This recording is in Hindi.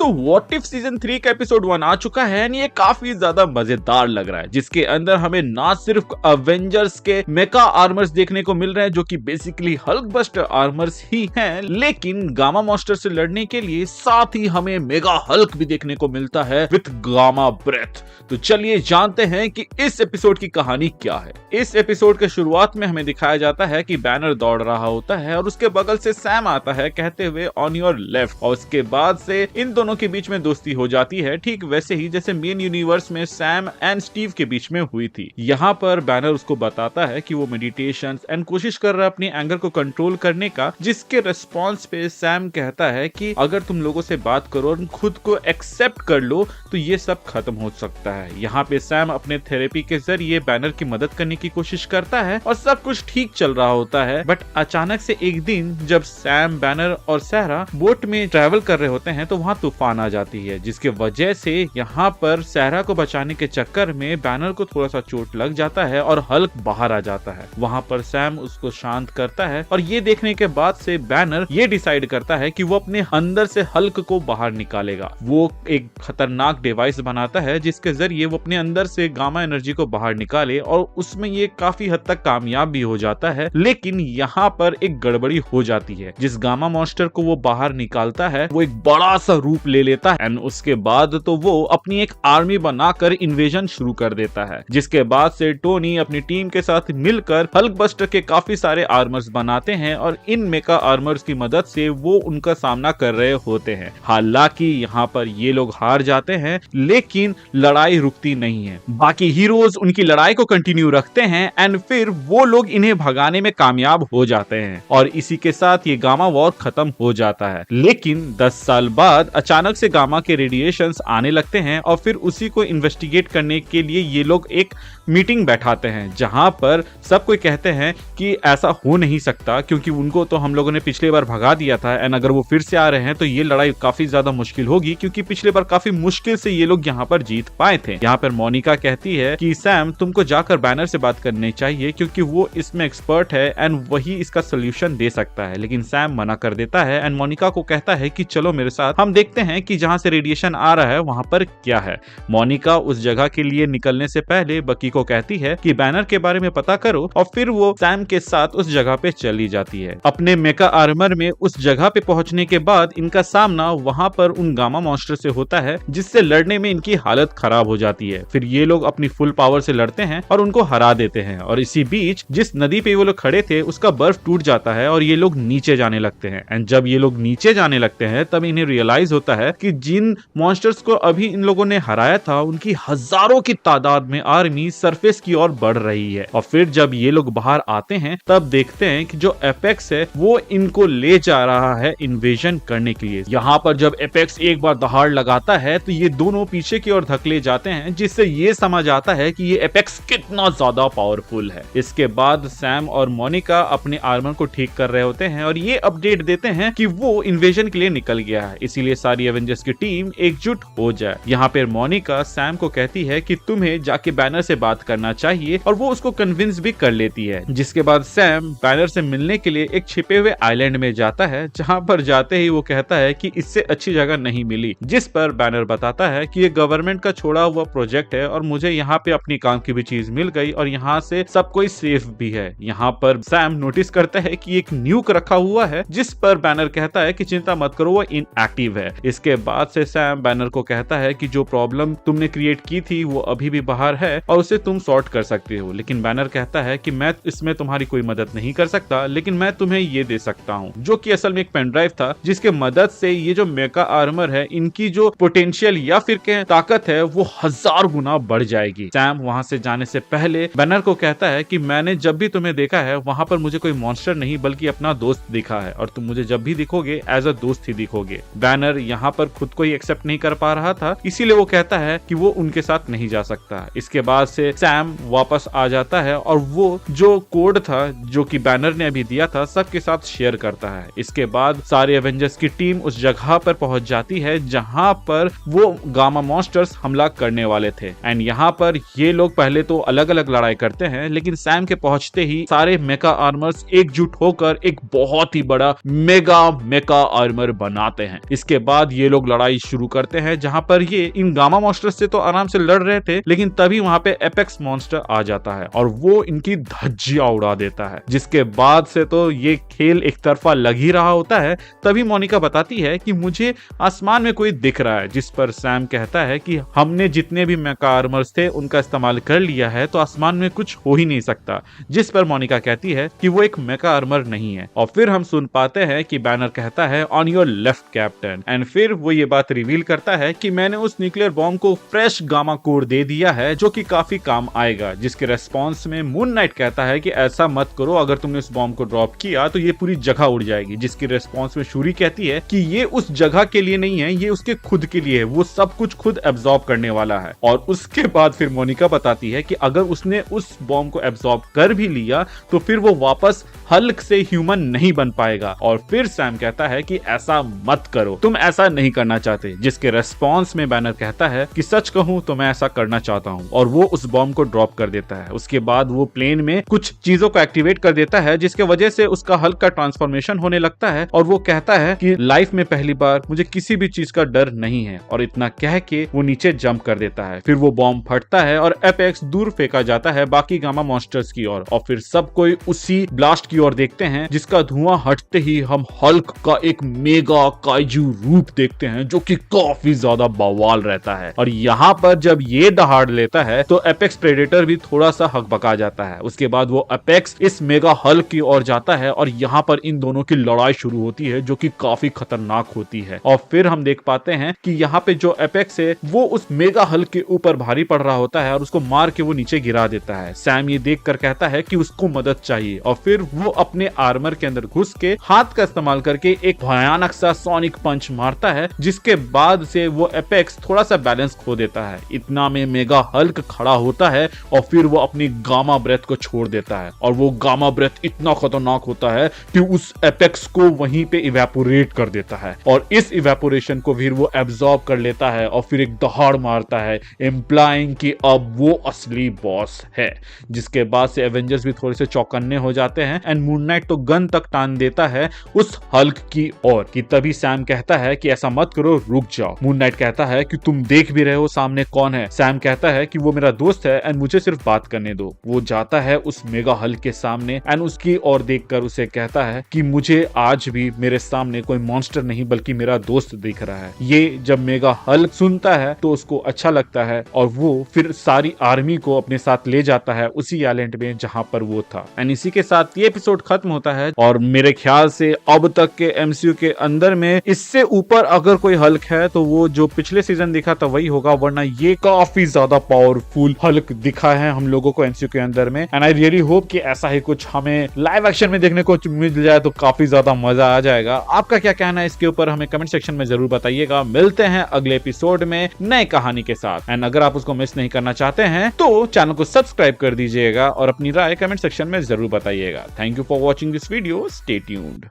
सो व्हाट इफ सीजन 3 का एपिसोड 1 आ चुका है और ये काफी ज्यादा मजेदार लग रहा है, जिसके अंदर हमें ना सिर्फ अवेंजर्स के मेका आर्मर्स देखने को मिल रहे हैं जो कि बेसिकली हल्क बस्टर आर्मर्स ही हैं, लेकिन गामा मॉन्स्टर से लड़ने के लिए साथ ही हमें मेगा हल्क भी देखने को मिलता है विथ गामा ब्रेथ। तो चलिए जानते हैं कि इस एपिसोड की कहानी क्या है। इस एपिसोड के शुरुआत में हमें दिखाया जाता है कि बैनर दौड़ रहा होता है और उसके बगल से सैम आता है कहते हुए ऑन योर लेफ्ट, और उसके बाद से इन दोनों के बीच में दोस्ती हो जाती है, ठीक वैसे ही जैसे मेन यूनिवर्स में सैम एंड स्टीव के बीच में हुई थी। यहाँ पर बैनर उसको बताता है कि वो मेडिटेशन एंड कोशिश कर रहा है अपनी एंगर को कंट्रोल करने का, जिसके रिस्पॉन्स पे सैम कहता है कि अगर तुम लोगों से बात करो और खुद को एक्सेप्ट कर लो तो ये सब खत्म हो सकता है। यहाँ पे सैम अपने थेरेपी के जरिए बैनर की मदद करने की कोशिश करता है और सब कुछ ठीक चल रहा होता है, बट अचानक से एक दिन जब सैम, बैनर और सहरा बोट में ट्रैवल कर रहे होते हैं तो वहाँ तूफान आ जाती है, जिसके वजह से यहाँ पर सहरा को बचाने के चक्कर में बैनर को थोड़ा सा चोट लग जाता है और हल्क बाहर आ जाता है। वहाँ पर सैम उसको शांत करता है और ये देखने के बाद से बैनर ये डिसाइड करता है कि वो अपने अंदर से हल्क को बाहर निकालेगा। वो एक खतरनाक डिवाइस बनाता है जिसके जरिए वो अपने अंदर से गामा एनर्जी को बाहर निकाले, और उसमें ये काफी हद तक कामयाब भी हो जाता है। लेकिन यहाँ पर एक गड़बड़ी हो जाती है। जिस गामा मॉन्स्टर को वो बाहर निकालता है वो एक बड़ा सा रूप ले लेता है एंड उसके बाद तो वो अपनी एक आर्मी बनाकर इन्वेजन शुरू कर देता है, जिसके बाद से टोनी अपनी टीम के साथ मिलकर हल्क बस्टर के काफी सारे आर्मर्स बनाते हैं और इन मेका आर्मर्स की मदद से वो उनका सामना कर रहे होते हैं। हालांकि यहाँ पर ये लोग हार जाते हैं, लेकिन लड़ाई रुकती नहीं है। बाकी हीरोज उनकी लड़ाई को कंटिन्यू रखते हैं एंड फिर वो लोग इन्हें भगाने में कामयाब हो जाते हैं और इसी के साथ ये गामा वॉर खत्म हो जाता है। लेकिन 10 साल बाद अचानक से गामा के रेडिएशंस आने लगते हैं और फिर उसी को इन्वेस्टिगेट करने के लिए ये लोग एक मीटिंग बैठाते हैं, जहां पर सब कोई कहते हैं कि ऐसा हो नहीं सकता क्योंकि उनको तो हम लोगों ने पिछली बार भगा दिया था एंड अगर वो फिर से आ रहे हैं तो ये लड़ाई काफी ज्यादा मुश्किल होगी, क्योंकि पिछली बार काफी मुश्किल से ये लोग यहाँ पर जीत पाए थे। यहाँ पर मोनिका कहती है कि सैम तुमको जाकर बैनर से बात करनी चाहिए क्योंकि वो इसमें एक्सपर्ट है एंड वही इसका सोल्यूशन दे सकता है, लेकिन सैम मना कर देता है एंड मोनिका को कहता है कि चलो मेरे साथ, हम देखते हैं कि जहाँ से रेडिएशन आ रहा है वहाँ पर क्या है। मोनिका उस जगह के लिए निकलने से पहले बकी को कहती है कि बैनर के बारे में पता करो और फिर वो सैम के साथ उस जगह पे चली जाती है। अपने मेका आर्मर में उस जगह पे पहुंचने के बाद इनका सामना वहां पर उन गामा मॉन्स्टर से होता है, जिससे लड़ने में इनकी हालत खराब हो जाती है। फिर ये लोग अपनी फुल पावर से लड़ते हैं और उनको हरा देते हैं और इसी बीच जिस नदी पे वो लोग खड़े थे उसका बर्फ टूट जाता है और ये लोग नीचे जाने लगते हैं। एंड जब ये लोग नीचे जाने लगते हैं तब इन्हें रियलाइज होता है कि जिन मॉन्स्टर्स को अभी इन लोगों ने हराया था उनकी हजारों की तादाद में आर्मी सरफेस की ओर बढ़ रही है। और फिर जब ये लोग बाहर आते हैं तब देखते हैं कि जो एपेक्स है वो इनको ले जा रहा है इन्वेजन करने के लिए। यहाँ पर जब एपेक्स एक बार दहाड़ लगाता है तो ये दोनों पीछे की ओर धकेले जाते हैं, जिससे ये समझ आता है कि ये एपेक्स कितना ज्यादा पावरफुल है। इसके बाद सैम और मोनिका अपने आर्मर को ठीक कर रहे होते हैं और ये अपडेट देते हैं कि वो इन्वेजन के लिए निकल गया है, इसीलिए सारी एवेंजर्स की टीम एकजुट हो जाए। यहाँ पर मोनिका सैम को कहती है कि तुम्हें जाके बैनर से बात करना चाहिए और वो उसको कन्विंस भी कर लेती है। जिसके बाद सैम बैनर से मिलने के लिए एक छिपे हुए आइलैंड में जाता है, जहाँ पर जाते ही वो कहता है कि इससे अच्छी जगह नहीं मिली, जिस पर बैनर बताता है कि ये गवर्नमेंट का छोड़ा हुआ प्रोजेक्ट है और मुझे यहाँ पे अपनी काम की भी चीज मिल गई और यहाँ से सब कोई सेफ भी है। यहाँ पर सैम नोटिस करता है कि एक न्यूक रखा हुआ है, जिस पर बैनर कहता है कि चिंता मत करो वो इनएक्टिव है। इसके बाद से सैम बैनर को कहता है कि जो प्रॉब्लम तुमने क्रिएट की थी वो अभी भी बाहर है और उसे तुम सॉर्ट कर सकते हो, लेकिन बैनर कहता है कि मैं इसमें तुम्हारी कोई मदद नहीं कर सकता, लेकिन मैं तुम्हें ये दे सकता हूँ, जो कि असल में एक पेन ड्राइव था, जिसके मदद से ये जो मेका आर्मर है इनकी जो पोटेंशियल या फिर ताकत है वो 1000 गुना बढ़ जाएगी। सैम वहां से जाने से पहले बैनर को कहता है कि मैंने जब भी तुम्हें देखा है वहां पर मुझे कोई मॉन्स्टर नहीं बल्कि अपना दोस्त दिखा है और तुम मुझे जब भी दिखोगे एज अ दोस्त ही दिखोगे। बैनर यहाँ पर खुद को ही एक्सेप्ट नहीं कर पा रहा था, इसीलिए वो कहता है कि वो उनके साथ नहीं जा सकता। इसके बाद से सैम वापस आ जाता है और वो जो कोड था जो कि बैनर ने अभी दिया था सबके साथ शेयर करता है। इसके बाद सारे एवेंजर्स की टीम उस जगह पर पहुंच जाती है जहां पर वो गामा मॉन्स्टर्स हमला करने वाले थे। एंड यहाँ पर ये लोग पहले तो अलग अलग लड़ाई करते हैं, लेकिन सैम के पहुंचते ही सारे मेका आर्मर्स एकजुट होकर एक बहुत ही बड़ा मेगा आर्मर बनाते हैं। इसके बाद बाद ये लोग लड़ाई शुरू करते हैं, जहां पर ये इन गामा मॉन्स्टर से तो आराम से लड़ रहे थे, लेकिन तभी वहां पे एपेक्स मॉन्स्टर आ जाता है और वो इनकी धज्जियां उड़ा देता है। जिसके बाद से तो ये खेल एक तरफा लग ही रहा होता है। तभी मोनिका बताती है कि मुझे आसमान में कोई दिख रहा है, जिस पर सैम कहता है कि हमने जितने भी मेका आर्मर्स थे उनका इस्तेमाल कर लिया है, तो आसमान में कुछ हो ही नहीं सकता। जिस पर मोनिका कहती है कि वो एक मेका आर्मर नहीं है। और फिर हम सुन पाते हैं कि बैनर कहता है on your left captain, and फिर वो ये बात रिवील करता है कि मैंने उस न्यूक्लियर बॉम्ब को फ्रेश गामा कोर दे दिया है, जो कि काफी काम आएगा। जिसके रेस्पॉन्स में मून नाइट कहता है कि ऐसा मत करो, अगर तुमने उस बॉम्ब को ड्रॉप किया तो ये पूरी जगह उड़ जाएगी। जिसकी रेस्पॉन्स में शूरी कहती है कि ये उस जगह के लिए नहीं है, ये उसके खुद के लिए है, वो सब कुछ खुद एब्जॉर्ब करने वाला है। और उसके बाद फिर मोनिका बताती है कि अगर उसने उस बॉम्ब को एब्जॉर्ब कर भी लिया तो फिर वो वापस हल्क से ह्यूमन नहीं बन पाएगा। और फिर सैम कहता है कि ऐसा मत करो, तुम ऐसा नहीं करना चाहते। जिसके रेस्पॉन्स में बैनर कहता है कि सच कहूं तो मैं ऐसा करना चाहता हूं, और वो उस बॉम्ब को ड्रॉप कर देता है। उसके बाद वो प्लेन में कुछ चीजों को एक्टिवेट कर देता है, जिसके वजह से उसका हल्क का ट्रांसफॉर्मेशन होने लगता है। और वो कहता है कि लाइफ में पहली बार मुझे किसी भी चीज का डर नहीं है, और इतना कह के वो नीचे जंप कर देता है। फिर वो बॉम्ब फटता है और एपेक्स दूर फेंका जाता है बाकी गामा मॉन्स्टर्स की ओर। और फिर सब कोई उसी ब्लास्ट की ओर देखते हैं, जिसका धुआं हटते ही हम हल्क का एक मेगा काइजू रूप देखते हैं, जो कि काफी ज्यादा बवाल रहता है। और यहाँ पर जब ये दहाड़ लेता है तो एपेक्स प्रेडेटर भी थोड़ा सा हकबका जाता है। उसके बाद वो एपेक्स इस मेगा हल्क की ओर जाता है और यहाँ पर इन दोनों की लड़ाई शुरू होती है, जो कि काफी खतरनाक होती है। और फिर हम देख पाते हैं कि यहाँ पे जो एपेक्स है वो उस मेगा हल्क के ऊपर भारी पड़ रहा होता है और उसको मार के वो नीचे गिरा देता है। सैम ये देख कर कहता है कि उसको मदद चाहिए, और फिर वो अपने आर्मर के अंदर घुस के हाथ का इस्तेमाल करके एक भयानक सा सोनिक पंच मारता है, जिसके बाद से वो एपेक्स थोड़ा सा बैलेंस खो देता है। इतना में मेगा हल्क खड़ा होता है और फिर वो अपनी गामा ब्रेथ को छोड़ देता है, और वो गामा ब्रेथ इतना खतरनाक होता है कि उस एपेक्स को वहीं पे इवेपोरेट कर देता है। और इस इवेपोरेशन को फिर वो एब्जॉर्ब कर लेता है और फिर एक दहाड़ मारता है, इम्प्लाइंग कि अब वो असली बॉस है। जिसके बाद से एवेंजर्स भी थोड़े से चौकन्ने हो जाते हैं, एंड मून नाइट तो गन तक टान देता है उस हल्क की ओर। कि तभी सैम कहता है कि ऐसा मत करो, रुक जाओ। मून नाइट कहता है कि तुम देख भी रहे हो सामने कौन है। सैम कहता है कि वो मेरा दोस्त है एंड मुझे सिर्फ बात करने दो। वो जाता है उस मेगा हल्क के सामने एंड उसकी ओर देखकर उसे कहता है कि मुझे आज भी मेरे सामने कोई मॉन्स्टर नहीं बल्कि मेरा दोस्त दिख रहा है। ये जब मेगा हल्क सुनता है तो उसको अच्छा लगता है और वो फिर सारी आर्मी को अपने साथ ले जाता है उसी आइलैंड में जहां पर वो था। एंड इसी के साथ ये एपिसोड खत्म होता है। और मेरे ख्याल से अब तक के एमसीयू के अंदर में इससे ऊपर अगर कोई हल्क है तो वो जो पिछले सीजन दिखा था वही होगा, वरना ये काफी ज्यादा पावरफुल हल्क दिखा है हम लोगों को एमसीयू के अंदर में। एंड आई रियली होप कि ऐसा ही कुछ हमें लाइव एक्शन में देखने को मिल जाए तो काफी ज्यादा मजा आ जाएगा। आपका क्या कहना है इसके ऊपर हमें कमेंट सेक्शन में जरूर बताइएगा। मिलते हैं अगले एपिसोड में नए कहानी के साथ। एंड अगर आप उसको मिस नहीं करना चाहते हैं तो चैनल को सब्सक्राइब कर दीजिएगा और अपनी राय कमेंट सेक्शन में जरूर बताइएगा। Thank you for watching this video. Stay tuned.